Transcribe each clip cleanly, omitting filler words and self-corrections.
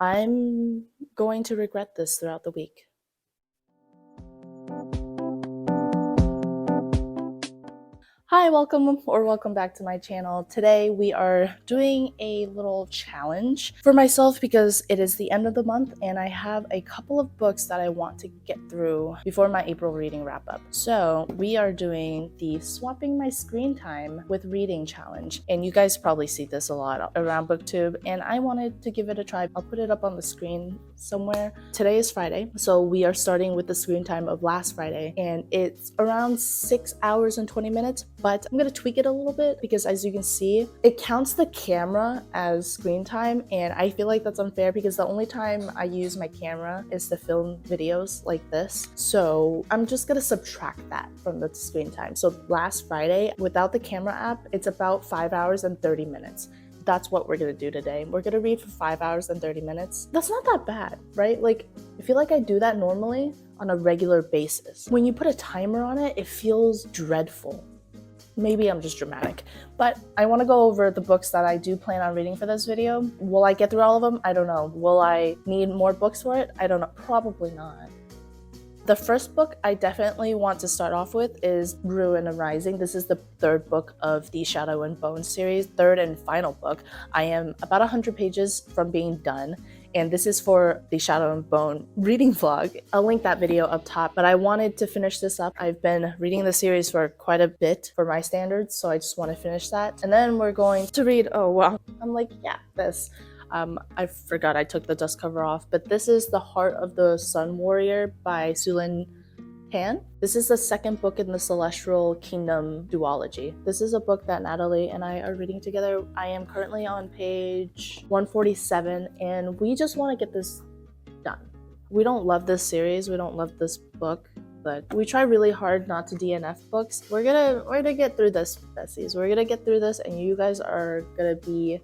I'm going to regret this throughout the week. Hi, welcome back to my channel. Today we are doing a little challenge for myself because it is the end of the month and I have a couple of books that I want to get through before my April reading wrap up. So we are doing the swapping my screen time with reading challenge, and you guys probably see this a lot around booktube, and I wanted to give it a try. I'll put it up on the screen somewhere. Today is Friday, so we are starting with the screen time of last Friday, and it's around 6 hours and 20 minutes. But I'm gonna tweak it a little bit because, as you can see, it counts the camera as screen time, and I feel like that's unfair because the only time I use my camera is to film videos like this. So I'm just gonna subtract that from the screen time. So last Friday, without the camera app, it's about 5 hours and 30 minutes. That's what we're gonna do today. We're gonna read for 5 hours and 30 minutes. That's not that bad, right? Like, I feel like I do that normally on a regular basis. When you put a timer on it, it feels dreadful. Maybe I'm just dramatic, but I want to go over the books that I do plan on reading for this video. Will I get through all of them? I don't know. Will I need more books for it? I don't know. Probably not. The first book I definitely want to start off with is Ruin and Rising. This is the third book of the Shadow and Bone series, third and final book. I am about 100 pages from being done, and this is for the Shadow and Bone reading vlog. I'll link that video up top, but I wanted to finish this up. I've been reading the series for quite a bit for my standards, so I just want to finish that. And then we're going to read, oh wow, I'm like, yeah, this. I forgot I took the dust cover off, but this is The Heart of the Sun Warrior by Sulin Pan. This is the second book in the Celestial Kingdom duology. This is a book that Natalie and I are reading together. I am currently on page 147, and we just want to get this done. We don't love this series, we don't love this book, but we try really hard not to DNF books. We're gonna get through this, Bessies. We're gonna get through this, and you guys are gonna be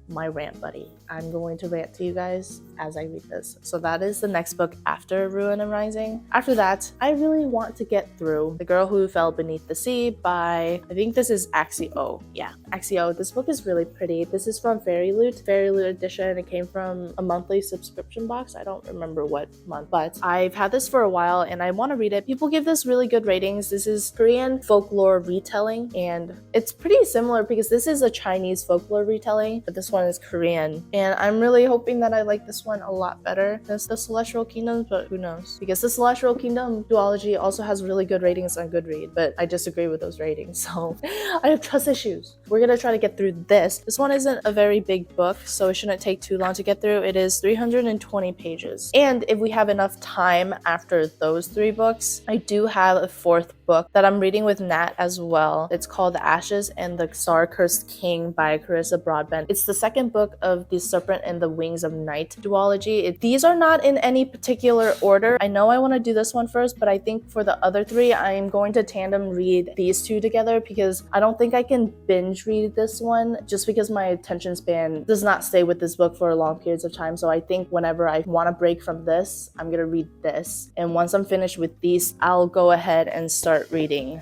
my rant buddy. I'm going to rant to you guys as I read this. So that is the next book after Ruin and Rising. After that, I really want to get through The Girl Who Fell Beneath the Sea by, I think this is Axio. Yeah, Axio. This book is really pretty. This is from Fairy Loot edition. It came from a monthly subscription box. I don't remember what month, but I've had this for a while and I want to read it. People give this really good ratings. This is Korean folklore retelling, and it's pretty similar because this is a Chinese folklore retelling, but this one is Korean, and I'm really hoping that I like this one a lot better than the Celestial Kingdom, but who knows, because the Celestial Kingdom duology also has really good ratings on Goodreads, but I disagree with those ratings, so I have trust issues. We're gonna try to get through this. This one isn't a very big book, so it shouldn't take too long to get through. It is 320 pages, and if we have enough time after those 3 books, I do have a 4th book that I'm reading with Nat as well. It's called The Ashes and the Czar-Cursed King by Carissa Broadbent. It's the second book of the Serpent and the Wings of Night duology. These are not in any particular order. I know I want to do this one first, but I think for the other 3, I'm going to tandem read these 2 together because I don't think I can binge read this one just because my attention span does not stay with this book for long periods of time. So I think whenever I want to break from this, I'm going to read this. And once I'm finished with these, I'll go ahead and start reading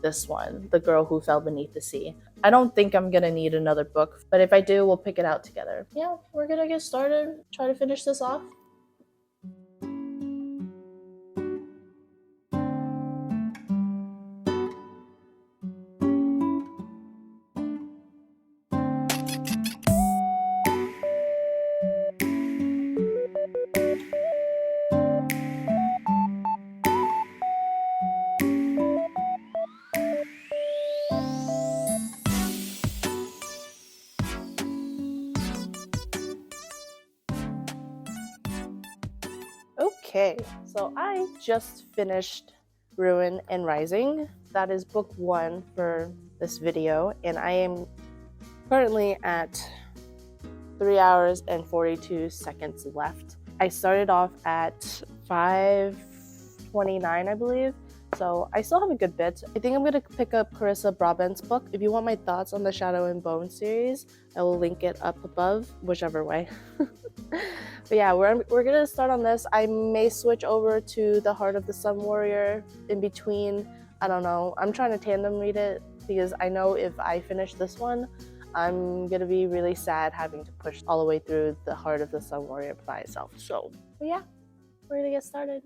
this one, The Girl Who Fell Beneath the Sea. I don't think I'm gonna need another book, but if I do, we'll pick it out together. Yeah, we're gonna get started, try to finish this off. Okay, so I just finished Ruin and Rising. That is book 1 for this video, and I am currently at 3 hours and 42 seconds left. I started off at 5:29, I believe, so I still have a good bit. I think I'm gonna pick up Carissa Broadbent's book. If you want my thoughts on the Shadow and Bone series, I will link it up above, whichever way. But yeah, we're gonna start on this. I may switch over to The Heart of the Sun Warrior in between. I don't know. I'm trying to tandem read it because I know if I finish this one, I'm gonna be really sad having to push all the way through the Heart of the Sun Warrior by itself. So, but yeah, we're gonna get started.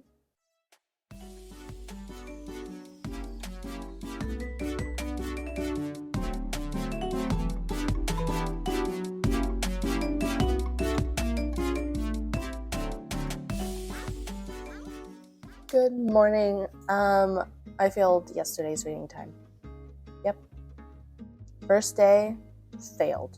Good morning. I failed yesterday's reading time. Yep. First day, failed.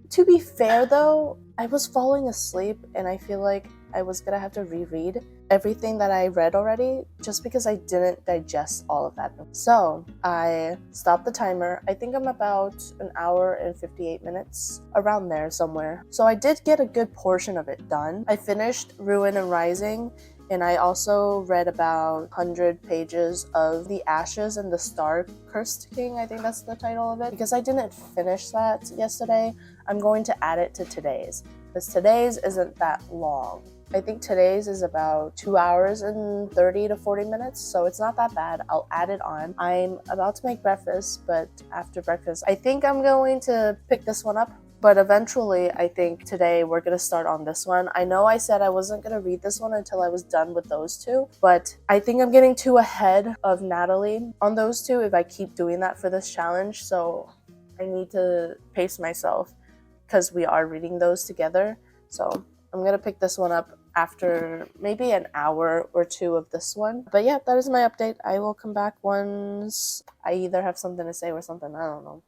To be fair though, I was falling asleep and I feel like I was gonna have to reread everything that I read already just because I didn't digest all of that. So I stopped the timer. I think I'm about an hour and 58 minutes, around there somewhere. So I did get a good portion of it done. I finished Ruin and Rising, and I also read about 100 pages of The Ashes and the Star-Cursed King. I think that's the title of it. Because I didn't finish that yesterday, I'm going to add it to today's. Because today's isn't that long. I think today's is about 2 hours and 30 to 40 minutes, so it's not that bad. I'll add it on. I'm about to make breakfast, but after breakfast, I think I'm going to pick this one up. But eventually, I think today we're going to start on this one. I know I said I wasn't going to read this one until I was done with those two, but I think I'm getting too ahead of Natalie on those two if I keep doing that for this challenge. So I need to pace myself because we are reading those together. So I'm going to pick this one up after maybe an hour or two of this one. But yeah, that is my update. I will come back once I either have something to say or something. I don't know.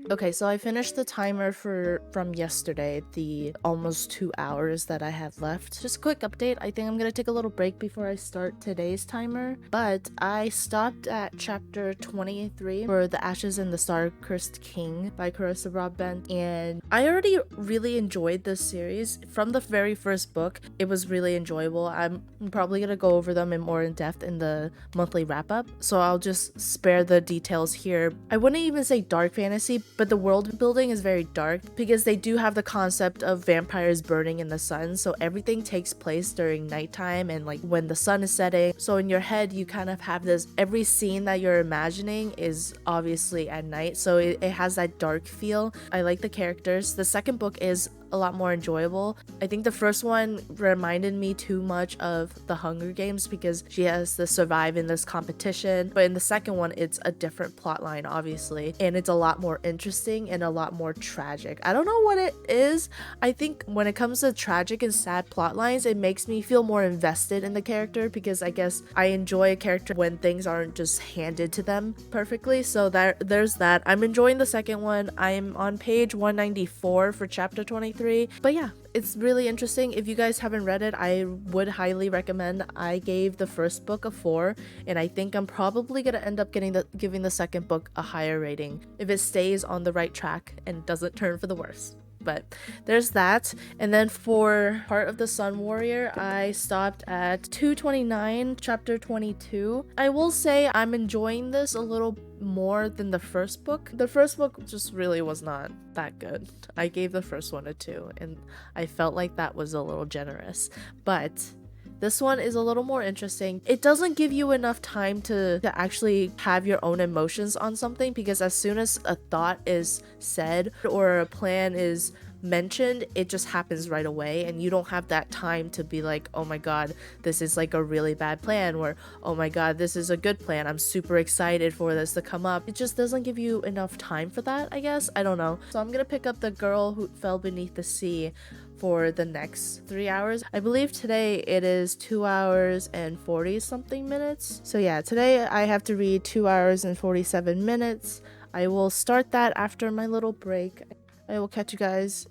Okay, so I finished the timer from yesterday, the almost 2 hours that I have left. Just a quick update, I think I'm gonna take a little break before I start today's timer, but I stopped at chapter 23 for The Ashes and the Star-Cursed King by Carissa Broadbent, and I already really enjoyed this series. From the very first book, it was really enjoyable. I'm probably gonna go over them in more in depth in the monthly wrap-up, so I'll just spare the details here. I wouldn't even say dark fantasy, but the world building is very dark because they do have the concept of vampires burning in the sun, so everything takes place during nighttime and like when the sun is setting. So in your head you kind of have this, every scene that you're imagining is obviously at night, so it has that dark feel. I like the characters. The second book is a lot more enjoyable. I think the first one reminded me too much of the Hunger Games because she has to survive in this competition, but in the second one it's a different plot line obviously, and it's a lot more interesting and a lot more tragic. I don't know what it is. I think when it comes to tragic and sad plot lines, it makes me feel more invested in the character because I guess I enjoy a character when things aren't just handed to them perfectly. So there's that. I'm enjoying the second one. I'm on page 194 for chapter 23. But yeah, it's really interesting. If you guys haven't read it, I would highly recommend. I gave the first book a 4, and I think I'm probably gonna end up giving the second book a higher rating if it stays on the right track and doesn't turn for the worse. But there's that. And then for Heart of the Sun Warrior, I stopped at 229, chapter 22. I will say I'm enjoying this a little more than the first book. The first book just really was not that good. I gave the first one a 2, and I felt like that was a little generous. But this one is a little more interesting. It doesn't give you enough time to actually have your own emotions on something, because as soon as a thought is said or a plan is mentioned, it just happens right away, and you don't have that time to be like, oh my god, this is like a really bad plan, or oh my god, this is a good plan, I'm super excited for this to come up. It just doesn't give you enough time for that, I guess. I don't know. So I'm gonna pick up The Girl Who Fell Beneath the Sea for the next 3 hours. I believe today it is 2 hours and 40 something minutes. So yeah, today I have to read 2 hours and 47 minutes. I will start that after my little break. I will catch you guys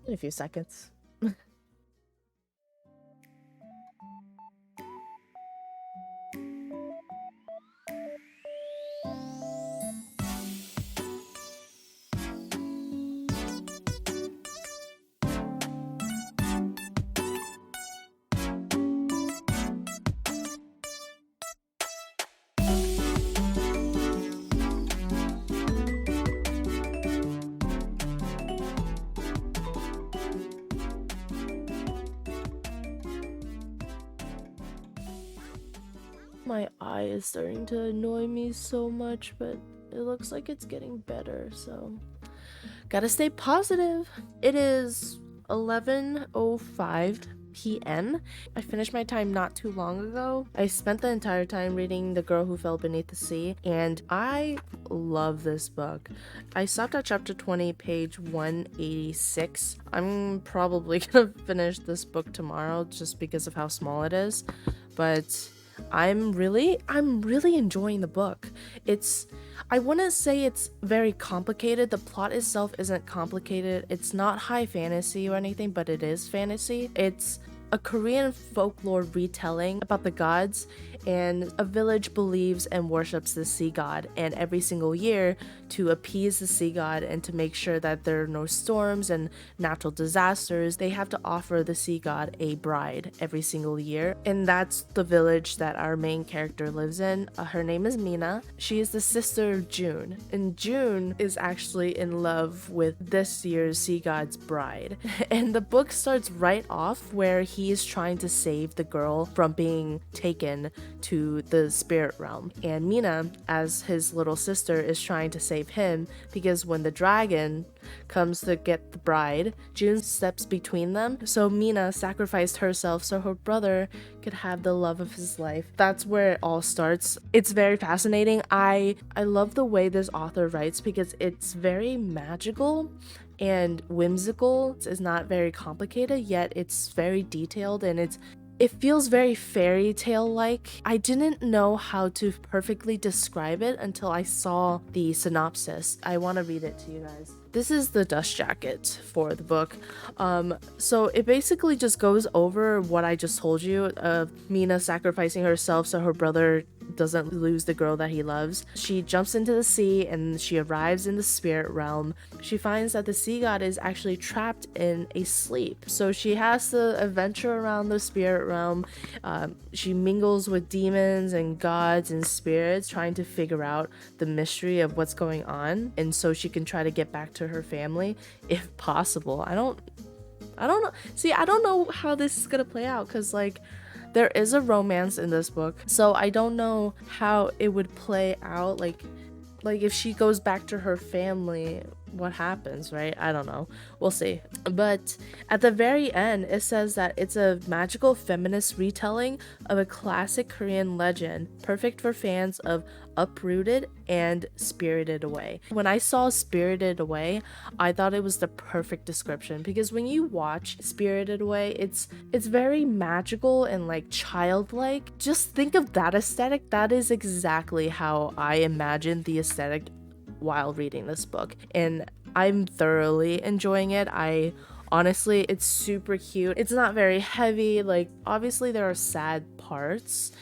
in a few seconds. My eye is starting to annoy me so much, but it looks like it's getting better, so gotta stay positive. It is 11:05 p.m. I finished my time not too long ago. I spent the entire time reading The Girl Who Fell Beneath the Sea, and I love this book. I stopped at chapter 20, page 186. I'm probably gonna finish this book tomorrow just because of how small it is, but I'm really enjoying the book. I wouldn't say it's very complicated. The plot itself isn't complicated. It's not high fantasy or anything, but it is fantasy. It's a Korean folklore retelling about the gods, and a village believes and worships the sea god, and every single year, to appease the sea god and to make sure that there are no storms and natural disasters, they have to offer the sea god a bride every single year. And that's the village that our main character lives in. Her name is Mina. She is the sister of June, and June is actually in love with this year's sea god's bride. And the book starts right off where he is trying to save the girl from being taken to the spirit realm, and Mina, as his little sister, is trying to save him because when the dragon comes to get the bride, June steps between them. So Mina sacrificed herself so her brother could have the love of his life. That's where it all starts. It's very fascinating. I love the way this author writes because it's very magical and whimsical. It's not very complicated, yet it's very detailed, and it feels very fairy tale like. I didn't know how to perfectly describe it until I saw the synopsis. I want to read it to you guys. This is the dust jacket for the book. So it basically just goes over what I just told you of Mina sacrificing herself so her brother doesn't lose the girl that he loves. She jumps into the sea and she arrives in the spirit realm. She finds that the sea god is actually trapped in a sleep. So she has to adventure around the spirit realm. She mingles with demons and gods and spirits, trying to figure out the mystery of what's going on, and so she can try to get back to her family if possible. I don't know. See, I don't know how this is gonna play out because like there is a romance in this book, so I don't know how it would play out. Like if she goes back to her family, what happens, right? I don't know. We'll see. But at the very end, it says that it's a magical feminist retelling of a classic Korean legend, perfect for fans of Uprooted and Spirited Away. When I saw Spirited Away, I thought it was the perfect description because when you watch Spirited Away, it's very magical and like childlike. Just think of that aesthetic. That is exactly how I imagined the aesthetic while reading this book, and I'm thoroughly enjoying it. Honestly, it's super cute. It's not very heavy. Like obviously there are sad parts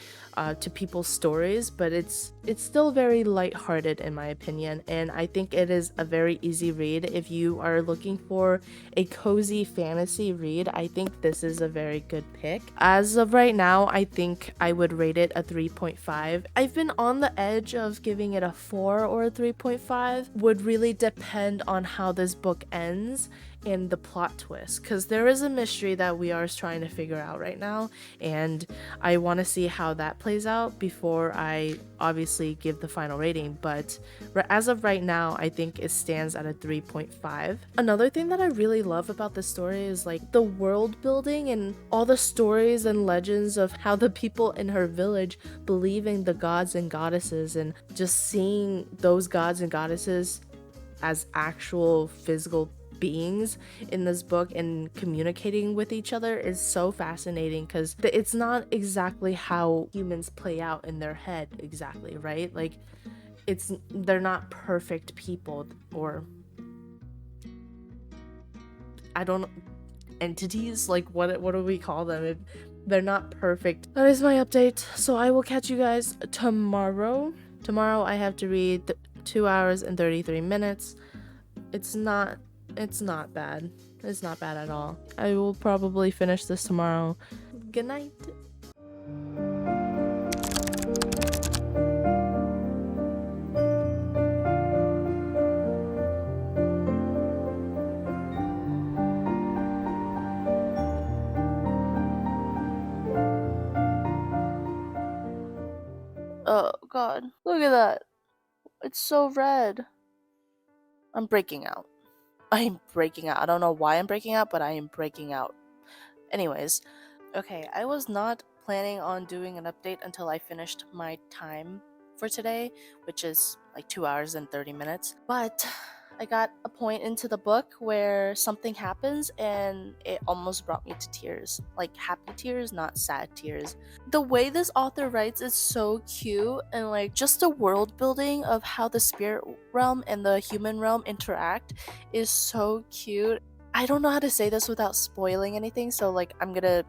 to people's stories, but it's still very lighthearted in my opinion, and I think it is a very easy read. If you are looking for a cozy fantasy read, I think this is a very good pick. As of right now, I think I would rate it a 3.5. I've been on the edge of giving it a 4 or a 3.5. Would really depend on how this book ends and the plot twist, because there is a mystery that we are trying to figure out right now, and I want to see how that plays out before I obviously give the final rating. But as of right now, I think it stands at a 3.5. Another thing that I really love about this story is like the world building and all the stories and legends of how the people in her village believe in the gods and goddesses, and just seeing those gods and goddesses as actual physical beings in this book and communicating with each other is so fascinating, because it's not exactly how humans play out in their head exactly, right? Like they're not perfect people, or I don't know, entities, like what do we call them? They're not perfect. That is my update, so I will catch you guys tomorrow. I have to read 2 hours and 33 minutes. It's not bad. It's not bad at all. I will probably finish this tomorrow. Good night. Oh god, look at that. It's so red. I'm breaking out. I'm breaking out. I don't know why I'm breaking out, but I am breaking out. Anyways, okay, I was not planning on doing an update until I finished my time for today, which is like 2 hours and 30 minutes. But I got a point into the book where something happens and it almost brought me to tears. Like happy tears, not sad tears. The way this author writes is so cute, and like just the world building of how the spirit realm and the human realm interact is so cute. I don't know how to say this without spoiling anything, so like I'm gonna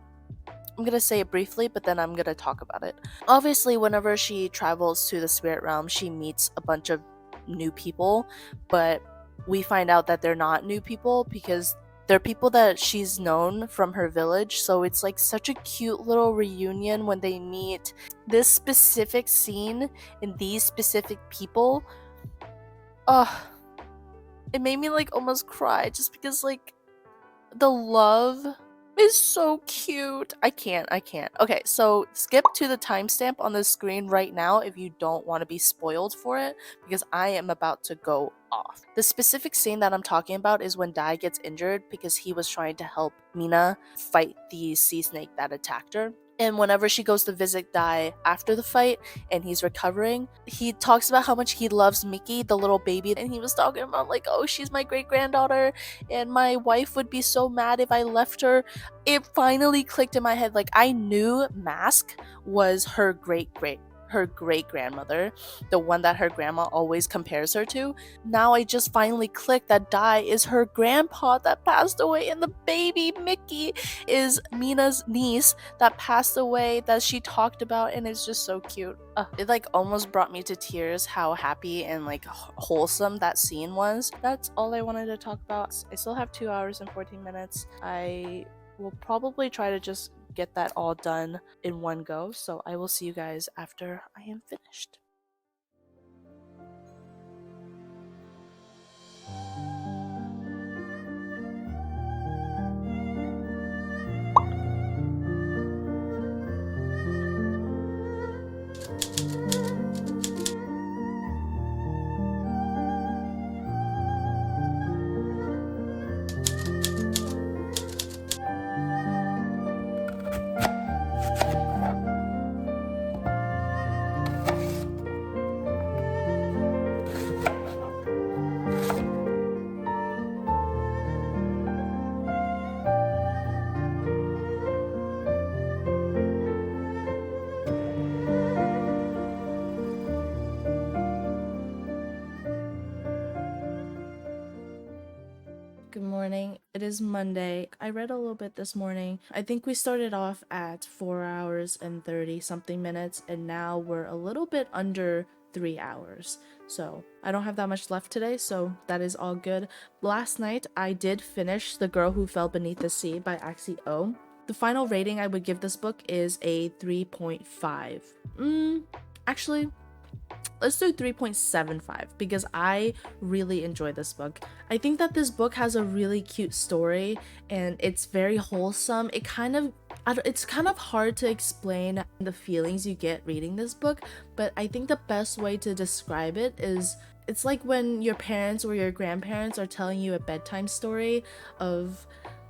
say it briefly, but then I'm gonna talk about it. Obviously, whenever she travels to the spirit realm, she meets a bunch of new people, but we find out that they're not new people because they're people that she's known from her village. So it's like such a cute little reunion when they meet. This specific scene and these specific people, it made me like almost cry just because like the love is so cute. I can't. Okay, so skip to the timestamp on the screen right now if you don't want to be spoiled for it, because I am about to go off. The specific scene that I'm talking about is when Dai gets injured because he was trying to help Mina fight the sea snake that attacked her. And whenever she goes to visit Dai after the fight and he's recovering, he talks about how much he loves Mickey, the little baby, and he was talking about like, oh, she's my great-granddaughter and my wife would be so mad if I left her. It finally clicked in my head. Like, I knew Mask was her great-grandmother, the one that her grandma always compares her to. Now I just finally clicked that Dai is her grandpa that passed away, and the baby Mickey is Mina's niece that passed away that she talked about, and it's just so cute. It like almost brought me to tears how happy and like wholesome that scene was. That's all I wanted to talk about. I still have 2 hours and 14 minutes. I will probably try to just get that all done in one go, so I will see you guys after I am finished. Good morning. It is Monday. I read a little bit this morning. I think we started off at 4 hours and 30 something minutes, and now we're a little bit under 3 hours. So I don't have that much left today, so that is all good. Last night, I did finish The Girl Who Fell Beneath the Sea by Axie O. The final rating I would give this book is a 3.5. Actually, let's do 3.75 because I really enjoy this book. I think that this book has a really cute story and it's very wholesome. It's kind of hard to explain the feelings you get reading this book, but I think the best way to describe it is it's like when your parents or your grandparents are telling you a bedtime story of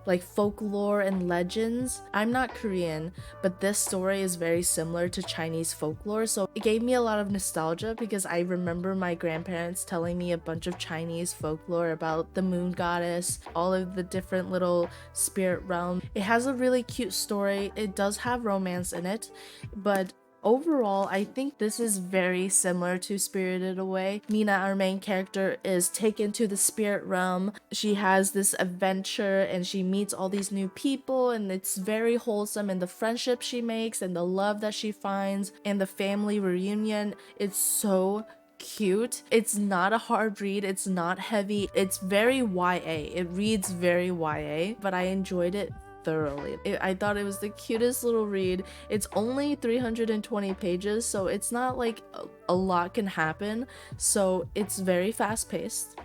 like folklore and legends. I'm not Korean, but this story is very similar to Chinese folklore, so it gave me a lot of nostalgia because I remember my grandparents telling me a bunch of Chinese folklore about the moon goddess, all of the different little spirit realms. It has a really cute story. It does have romance in it, but overall, I think this is very similar to Spirited Away. Mina, our main character, is taken to the spirit realm. She has this adventure and she meets all these new people, and it's very wholesome, and the friendship she makes and the love that she finds and the family reunion. It's so cute. It's not a hard read. It's not heavy. It's very YA. It reads very YA, but I enjoyed it thoroughly. I thought it was the cutest little read. It's only 320 pages, so it's not like a lot can happen, so it's very fast paced,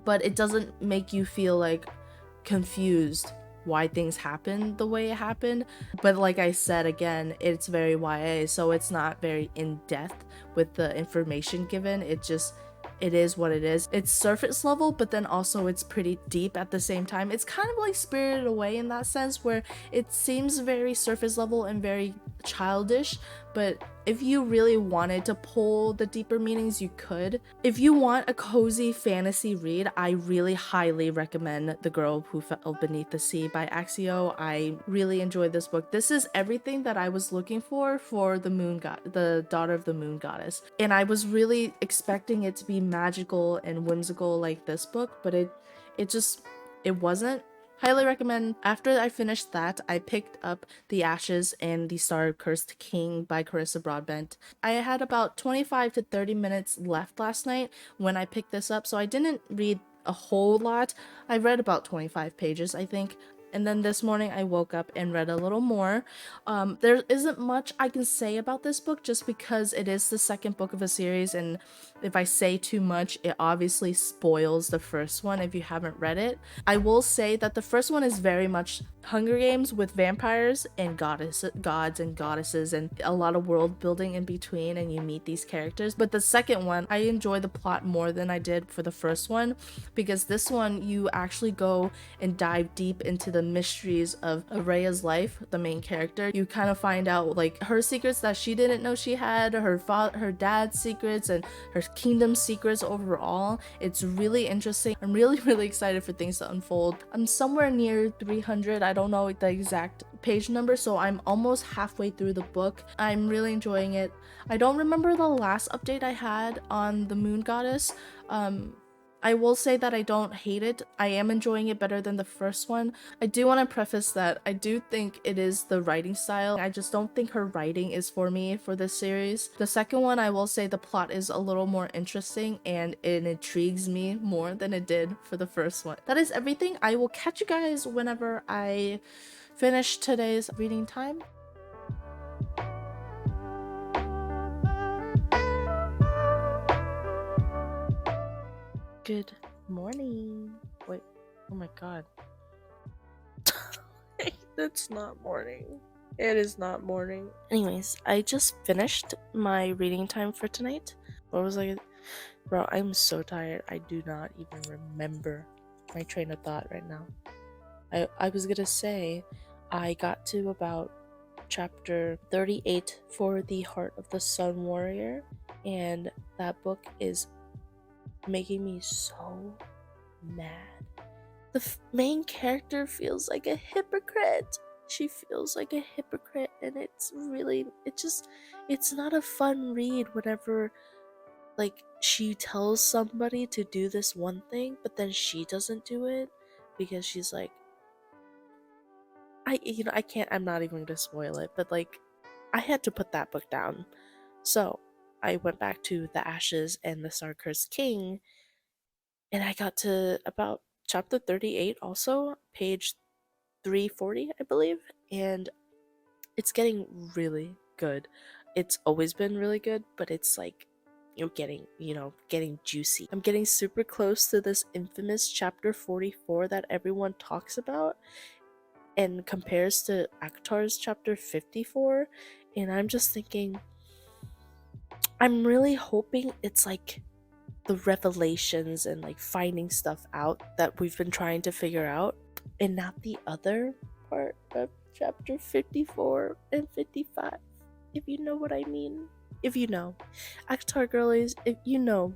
but it doesn't make you feel like confused why things happened the way it happened. But like I said, again, it's very YA, so it's not very in-depth with the information given. It is what it is. It's surface level, but then also it's pretty deep at the same time. It's kind of like Spirited Away in that sense, where it seems very surface level and very childish, but if you really wanted to pull the deeper meanings, you could. If you want a cozy fantasy read, I really highly recommend The Girl Who Fell Beneath the Sea by Axio. I really enjoyed this book. This is everything that I was looking for the Daughter of the Moon Goddess. And I was really expecting it to be magical and whimsical like this book, but it wasn't. Highly recommend. After I finished that, I picked up The Ashes and The Star-Cursed King by Carissa Broadbent. I had about 25 to 30 minutes left last night when I picked this up, so I didn't read a whole lot. I read about 25 pages, I think. And then this morning I woke up and read a little more. There isn't much I can say about this book just because it is the second book of a series, and if I say too much, it obviously spoils the first one if you haven't read it. I will say that the first one is very much Hunger Games with vampires and gods and goddesses and a lot of world building in between, and you meet these characters. But the second one, I enjoy the plot more than I did for the first one, because this one you actually go and dive deep into the mysteries of Araya's life, the main character. You kind of find out like her secrets that she didn't know she had, her dad's secrets, and her kingdom secrets overall. It's really interesting. I'm really excited for things to unfold. I'm somewhere near 300. I don't know the exact page number, so I'm almost halfway through the book. I'm really enjoying it. I don't remember the last update I had on the Moon Goddess. I will say that I don't hate it. I am enjoying it better than the first one. I do want to preface that I do think it is the writing style. I just don't think her writing is for me for this series. The second one, I will say the plot is a little more interesting and it intrigues me more than it did for the first one. That is everything. I will catch you guys whenever I finish today's reading time. Good morning. Wait, oh my god. It's not morning. It is not morning. Anyways, I just finished my reading time for tonight. What was I? Bro, I'm so tired. I do not even remember my train of thought right now. I was gonna say I got to about chapter 38 for The Heart of the Sun Warrior, and that book is making me so mad. The main character feels like a hypocrite. She feels like a hypocrite, and it's not a fun read whenever like she tells somebody to do this one thing, but then she doesn't do it because she's like, I'm not even gonna spoil it, but like I had to put that book down. So I went back to The Ashes and The Star-Cursed King, and I got to about chapter 38 also, page 340, I believe, and it's getting really good. It's always been really good, but it's like you're getting juicy. I'm getting super close to this infamous chapter 44 that everyone talks about and compares to Akhtar's chapter 54, and I'm just thinking, I'm really hoping it's like the revelations and like finding stuff out that we've been trying to figure out, and not the other part of chapter 54 and 55, if you know what I mean. If you know, Akhtar girlies, if you know,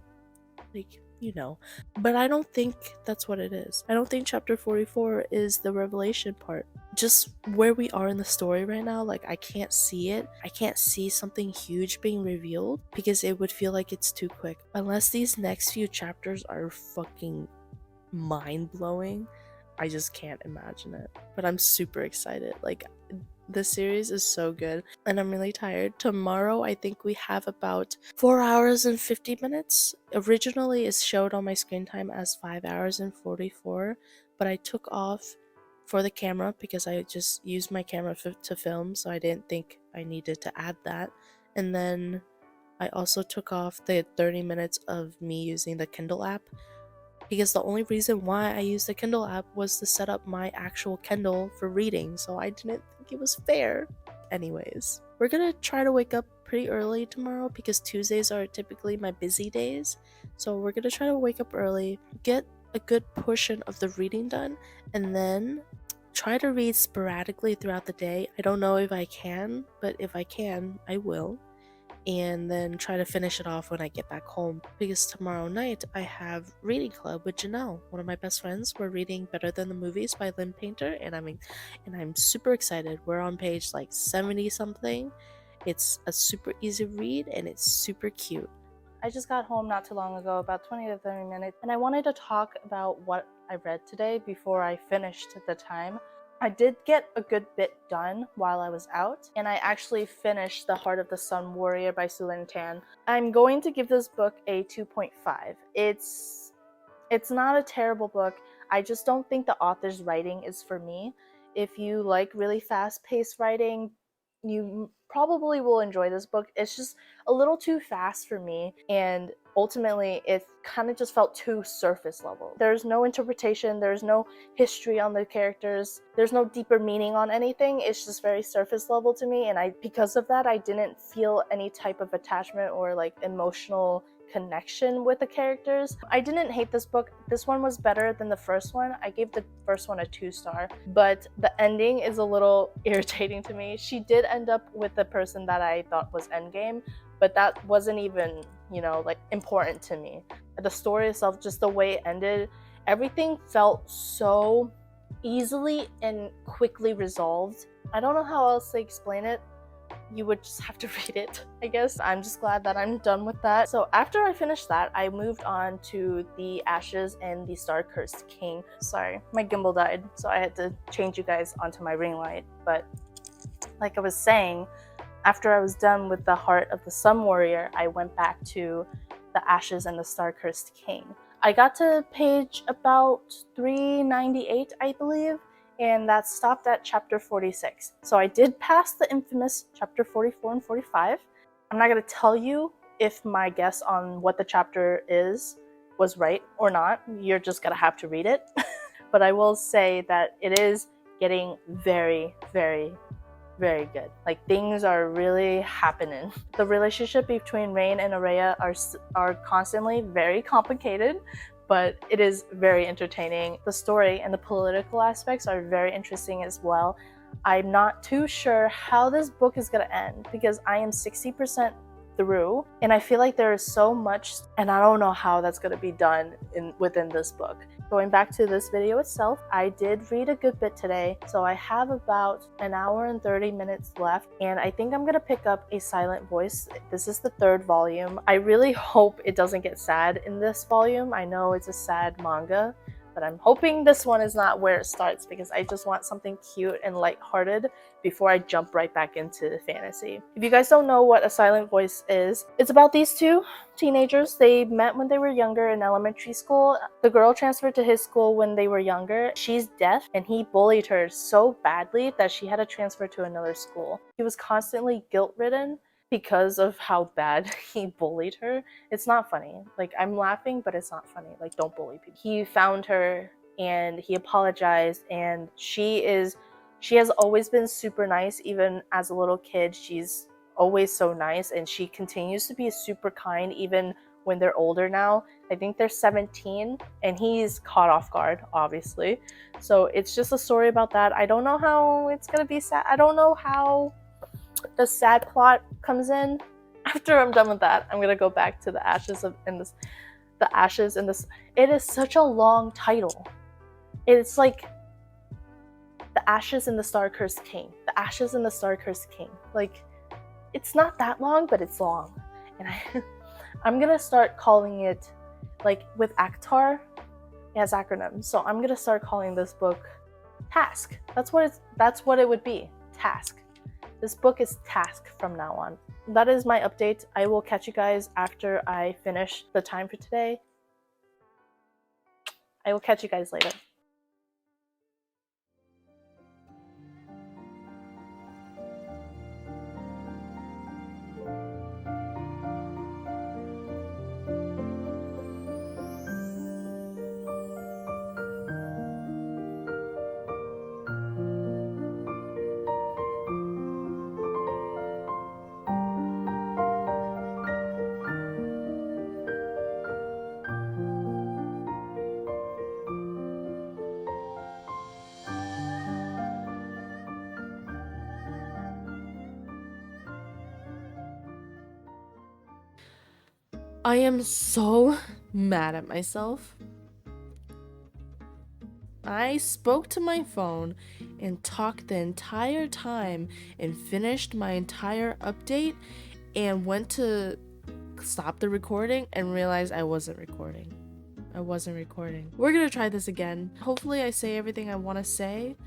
like, you know. But I don't think that's what it is. I don't think chapter 44 is the revelation part. Just where we are in the story right now, like, I can't see it. I can't see something huge being revealed because it would feel like it's too quick. Unless these next few chapters are fucking mind-blowing, I just can't imagine it. But I'm super excited. Like, this series is so good, and I'm really tired. Tomorrow, I think we have about 4 hours and 50 minutes. Originally, it showed on my screen time as 5 hours and 44, but I took off for the camera because I just used my camera to film, so I didn't think I needed to add that. And then I also took off the 30 minutes of me using the Kindle app, because the only reason why I used the Kindle app was to set up my actual Kindle for reading, so I didn't think it was fair. Anyways, we're gonna try to wake up pretty early tomorrow because Tuesdays are typically my busy days. So we're gonna try to wake up early, get a good portion of the reading done, and then try to read sporadically throughout the day. I don't know if I can, but if I can, I will. And then try to finish it off when I get back home, because tomorrow night I have reading club with Janelle, one of my best friends. We're reading Better Than the Movies by Lynn Painter, and I'm super excited. We're on page like 70 something. It's a super easy read and it's super cute. I just got home not too long ago, about 20 to 30 minutes, and I wanted to talk about what I read today before I finished the time. I did get a good bit done while I was out, and I actually finished The Heart of the Sun Warrior by Sulin Tan. I'm going to give this book a 2.5. It's not a terrible book. I just don't think the author's writing is for me. If you like really fast-paced writing, you probably will enjoy this book. It's just a little too fast for me, and ultimately it kind of just felt too surface level. There's no interpretation, there's no history on the characters, there's no deeper meaning on anything. It's just very surface level to me, and because of that I didn't feel any type of attachment or like emotional connection with the characters. I didn't hate this book. This one was better than the first one. I gave the first one a 2-star, but the ending is a little irritating to me. She did end up with the person that I thought was endgame, but that wasn't even, like important to me. The story itself, just the way it ended, everything felt so easily and quickly resolved. I don't know how else to explain it. You would just have to read it, I guess. I'm just glad that I'm done with that. So after I finished that, I moved on to The Ashes and the Star-Cursed King. Sorry, my gimbal died, so I had to change you guys onto my ring light. But like I was saying, after I was done with The Heart of the Sun Warrior, I went back to The Ashes and the Star-Cursed King. I got to page about 398, I believe, and that stopped at chapter 46. So I did pass the infamous chapter 44 and 45. I'm not going to tell you if my guess on what the chapter is was right or not. You're just going to have to read it. But I will say that it is getting very, very, very good. Like, things are really happening. The relationship between Rain and Araya are constantly very complicated, but it is very entertaining. The story and the political aspects are very interesting as well. I'm not too sure how this book is going to end because I am 60% through, and I feel like there is so much, and I don't know how that's going to be done within this book. Going back to this video itself, I did read a good bit today, so I have about an hour and 30 minutes left, and I think I'm going to pick up A Silent Voice. This is the 3rd volume. I really hope it doesn't get sad in this volume. I know it's a sad manga, but I'm hoping this one is not where it starts because I just want something cute and lighthearted before I jump right back into fantasy. If you guys don't know what A Silent Voice is, it's about these two teenagers. They met when they were younger in elementary school. The girl transferred to his school when they were younger. She's deaf, and he bullied her so badly that she had to transfer to another school. He was constantly guilt-ridden because of how bad he bullied her. It's not funny. Like, I'm laughing, but it's not funny. Like, don't bully people. He found her and he apologized, and she has always been super nice. Even as a little kid, she's always so nice, and she continues to be super kind even when they're older now. I think they're 17, and he's caught off guard, obviously. So it's just a story about that. I don't know how it's gonna be sad. I don't know how the sad plot comes in. After I'm done with that, I'm gonna go back to The Ashes in this. It is such a long title. It's like The Ashes and the Star-Cursed King. The Ashes and the Star-Cursed King. Like, it's not that long, but it's long. And I'm gonna start calling it, like with ACTAR, it has acronyms. So I'm gonna start calling this book Task. That's what it would be. Task. This book is Task from now on. That is my update. I will catch you guys after I finish the time for today. I will catch you guys later. I am so mad at myself. I spoke to my phone and talked the entire time and finished my entire update and went to stop the recording and realized I wasn't recording. We're gonna try this again. Hopefully I say everything I want to say,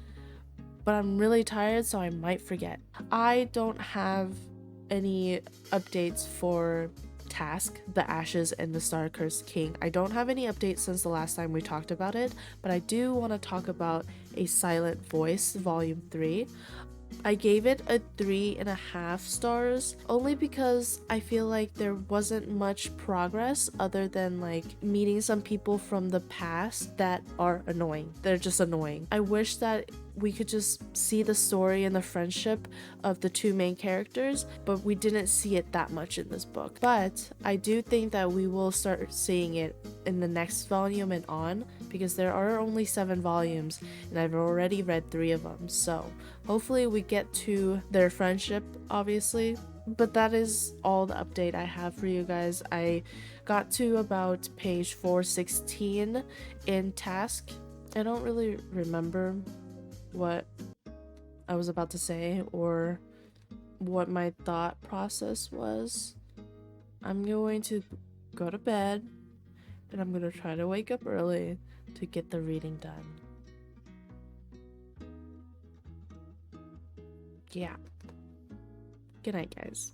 but I'm really tired, so I might forget. I don't have any updates for Task, the Ashes, and the Star-Cursed King. I don't have any updates since the last time we talked about it, but I do want to talk about A Silent Voice, Volume 3. I gave it a 3.5 stars only because I feel like there wasn't much progress other than like meeting some people from the past that are annoying. They're just annoying. I wish that we could just see the story and the friendship of the two main characters, but we didn't see it that much in this book. But I do think that we will start seeing it in the next volume and on, because there are only 7 volumes and I've already read 3 of them. So hopefully we get to their friendship, obviously. But that is all the update I have for you guys. I got to about page 416 in Task. I don't really remember what I was about to say or what my thought process was. I'm going to go to bed and I'm going to try to wake up early to get the reading done. Yeah. Good night, guys.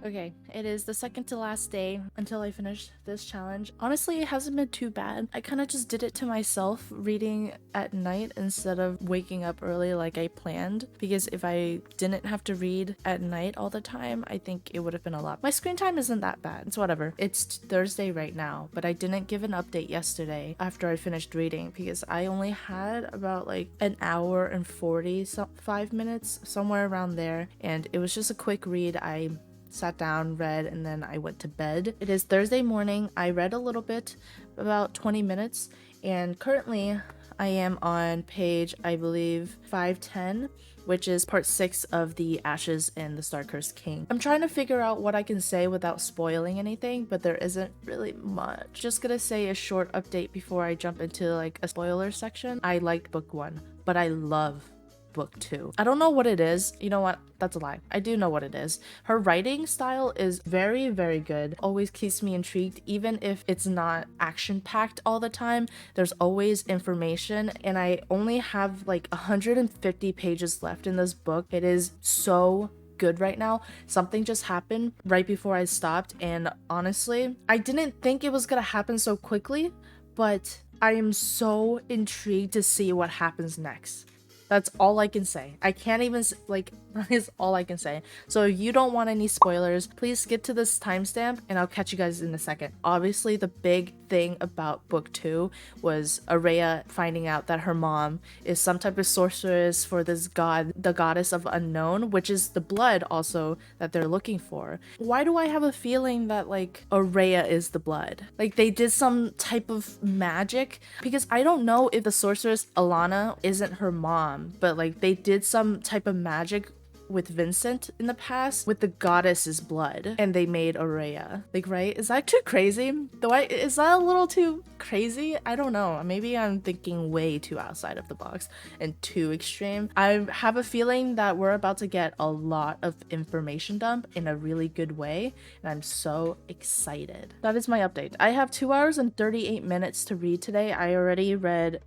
Okay, it is the second to last day until I finish this challenge. Honestly, it hasn't been too bad. I kind of just did it to myself, reading at night instead of waking up early like I planned, because if I didn't have to read at night all the time, I think it would have been a lot. My screen time isn't that bad. It's whatever. It's Thursday right now, but I didn't give an update yesterday after I finished reading because I only had about like an hour and 45 minutes, somewhere around there, and it was just a quick read. I sat down, read, and then I went to bed. It is Thursday morning. I read a little bit, about 20 minutes, and currently I am on page, I believe, 510, which is part 6 of the Ashes and the Star-Cursed King. I'm trying to figure out what I can say without spoiling anything, but there isn't really much. Just gonna say a short update before I jump into like a spoiler section. I liked book 1, but I love book 2. I don't know what it is. You know what? That's a lie. I do know what it is. Her writing style is very, very good. Always keeps me intrigued, even if it's not action-packed all the time. There's always information, and I only have like 150 pages left in this book. It is so good right now. Something just happened right before I stopped, and honestly, I didn't think it was gonna happen so quickly, but I am so intrigued to see what happens next. That's all I can say. I can't even, like, that is all I can say. So if you don't want any spoilers, please skip to this timestamp and I'll catch you guys in a second. Obviously, the big thing about book 2 was Araya finding out that her mom is some type of sorceress for this god, the goddess of unknown, which is the blood also that they're looking for. Why do I have a feeling that, like, Araya is the blood? Like, they did some type of magic? Because I don't know if the sorceress Alana isn't her mom, but like they did some type of magic with Vincent in the past with the goddess's blood, and they made Araya. Like, right? Is that too crazy? Is that a little too crazy? I don't know. Maybe I'm thinking way too outside of the box and too extreme. I have a feeling that we're about to get a lot of information dump in a really good way, and I'm so excited. That is my update. I have 2 hours and 38 minutes to read today. I already read,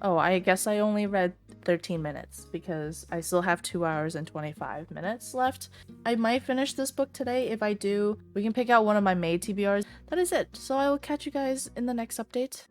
oh, I guess I only read 13 minutes because I still have 2 hours and 25 minutes left. I might finish this book today. If I do, we can pick out one of my May TBRs. That is it. So I will catch you guys in the next update.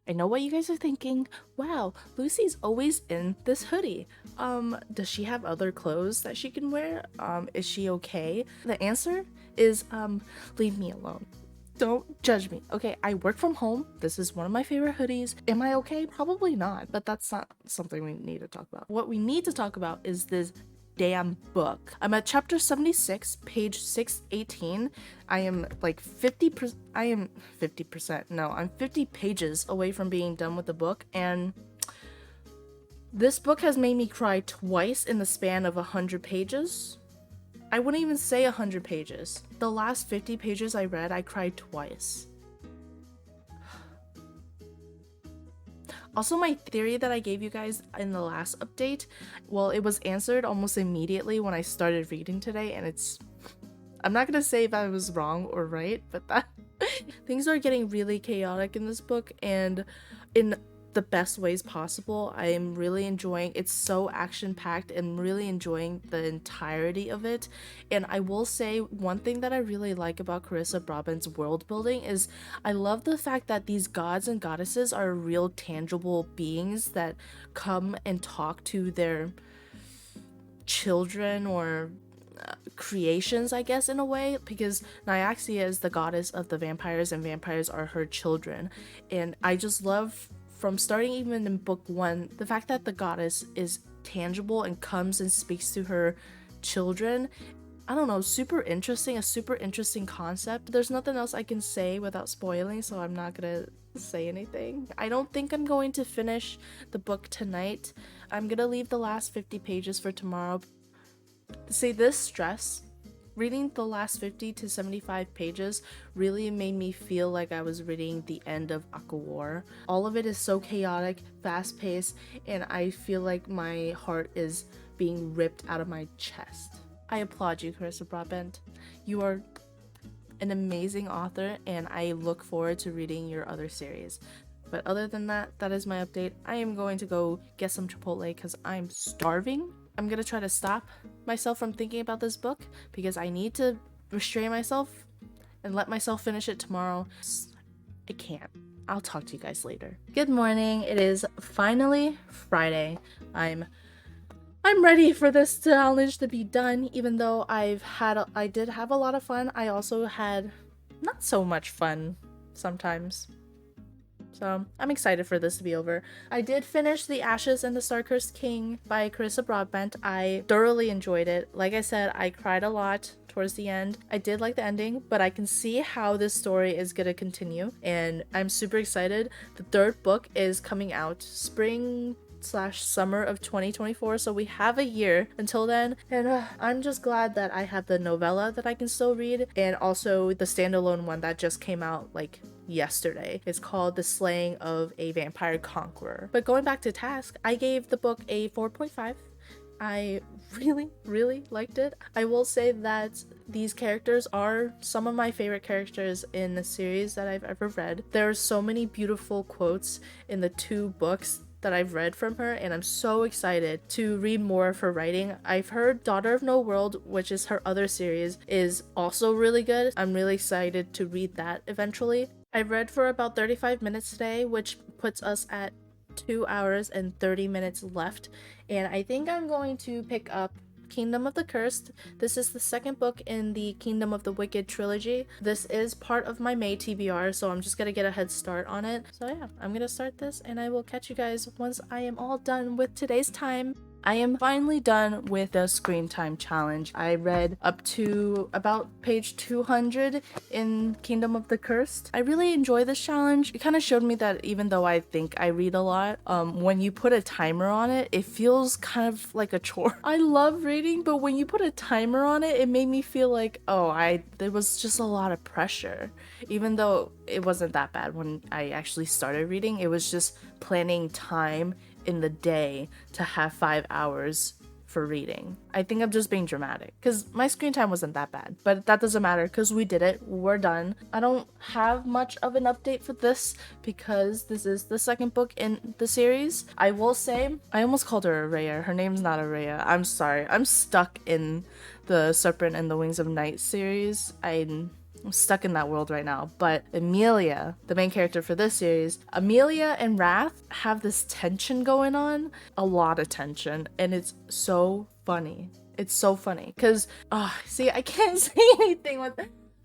I know what you guys are thinking. Wow, Lucy's always in this hoodie. Does she have other clothes that she can wear? Is she okay? The answer is, leave me alone. Don't judge me. Okay, I work from home. This is one of my favorite hoodies. Am I okay? Probably not, but that's not something we need to talk about. What we need to talk about is this damn book. I'm at chapter 76, page 618. I am like 50%, I'm 50 pages away from being done with the book, and this book has made me cry twice in the span of 100 pages. I wouldn't even say 100 pages. The last 50 pages I read, I cried twice. Also, my theory that I gave you guys in the last update, well, it was answered almost immediately when I started reading today, and I'm not gonna say if I was wrong or right, but things are getting really chaotic in this book, and in the best ways possible. I am really enjoying it's so action-packed and really enjoying the entirety of it. And I will say one thing that I really like about Carissa Broadbent's world building is I love the fact that these gods and goddesses are real tangible beings that come and talk to their children or creations, I guess, in a way, because Nyaxia is the goddess of the vampires and vampires are her children. And I just love, from starting even in book 1, the fact that the goddess is tangible and comes and speaks to her children. I don't know, super interesting, a super interesting concept. There's nothing else I can say without spoiling, so I'm not gonna say anything. I don't think I'm going to finish the book tonight. I'm gonna leave the last 50 pages for tomorrow. See, this stress, reading the last 50 to 75 pages really made me feel like I was reading the end of Aquawar. All of it is so chaotic, fast-paced, and I feel like my heart is being ripped out of my chest. I applaud you, Carissa Broadbent. You are an amazing author, and I look forward to reading your other series. But other than that, that is my update. I am going to go get some Chipotle because I'm starving. I'm gonna try to stop myself from thinking about this book because I need to restrain myself and let myself finish it tomorrow. I can't. I'll talk to you guys later. Good morning. It is finally Friday. I'm ready for this challenge to be done, even though I did have a lot of fun. I also had not so much fun sometimes. So I'm excited for this to be over. I did finish The Ashes and the Star-Cursed King by Carissa Broadbent. I thoroughly enjoyed it. Like I said, I cried a lot towards the end. I did like the ending, but I can see how this story is gonna continue, and I'm super excited. The third book is coming out spring/summer of 2024, so we have a year until then, and I'm just glad that I have the novella that I can still read, and also the standalone one that just came out like yesterday. It's called The Slaying of a Vampire Conqueror. But going back to task, I gave the book a 4.5. I really liked it. I will say that these characters are some of my favorite characters in the series that I've ever read. There are so many beautiful quotes in the 2 books that I've read from her, and I'm so excited to read more of her writing. I've heard Daughter of No World, which is her other series, is also really good. I'm really excited to read that eventually. I read for about 35 minutes today, which puts us at 2 hours and 30 minutes left, and I think I'm going to pick up Kingdom of the Cursed. This is the second book in the Kingdom of the Wicked trilogy. This is part of my May TBR, so I'm just gonna get a head start on it. So yeah, I'm gonna start this, and I will catch you guys once I am all done with today's time. I am finally done with the screen time challenge. I read up to about page 200 in Kingdom of the Cursed. I really enjoy this challenge. It kind of showed me that even though I think I read a lot, when you put a timer on it, it feels kind of like a chore. I love reading, but when you put a timer on it, it made me feel like, oh, there was just a lot of pressure. Even though it wasn't that bad when I actually started reading, it was just planning time in the day to have 5 hours for reading. I think I'm just being dramatic because my screen time wasn't that bad, but that doesn't matter because we did it. We're done. I don't have much of an update for this because this is the second book in the series. I will say, I almost called her Araya. Her name's not Araya. I'm sorry. I'm stuck in the Serpent and the Wings of Night series. I'm stuck in that world right now. But Amelia, the main character for this series, Amelia and Wrath have this tension going on, a lot of tension, and it's so funny. It's so funny because, see, I can't say anything with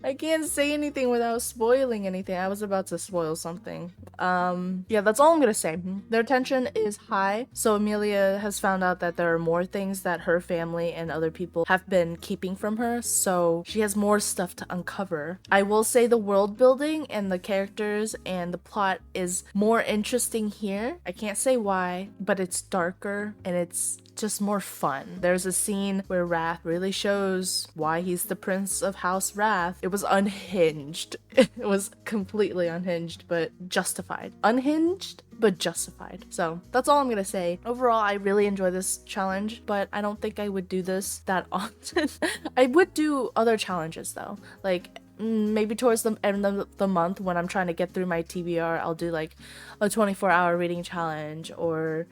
I can't say anything without spoiling anything. I was about to spoil something. Yeah, that's all I'm gonna say. Their tension is high, so Amelia has found out that there are more things that her family and other people have been keeping from her, so she has more stuff to uncover. I will say the world building and the characters and the plot is more interesting here. I can't say why, but it's darker and it's just more fun. There's a scene where Wrath really shows why he's the prince of House Wrath. It was unhinged. It was completely unhinged, but justified. Unhinged, but justified. So that's all I'm gonna say. Overall, I really enjoy this challenge, but I don't think I would do this that often. I would do other challenges though, like maybe towards the end of the month when I'm trying to get through my TBR, I'll do like a 24-hour reading challenge, or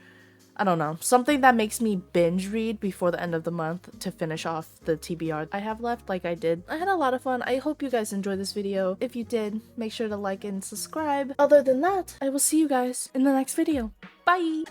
I don't know, something that makes me binge read before the end of the month to finish off the TBR I have left like I did. I had a lot of fun. I hope you guys enjoyed this video. If you did, make sure to like and subscribe. Other than that, I will see you guys in the next video. Bye!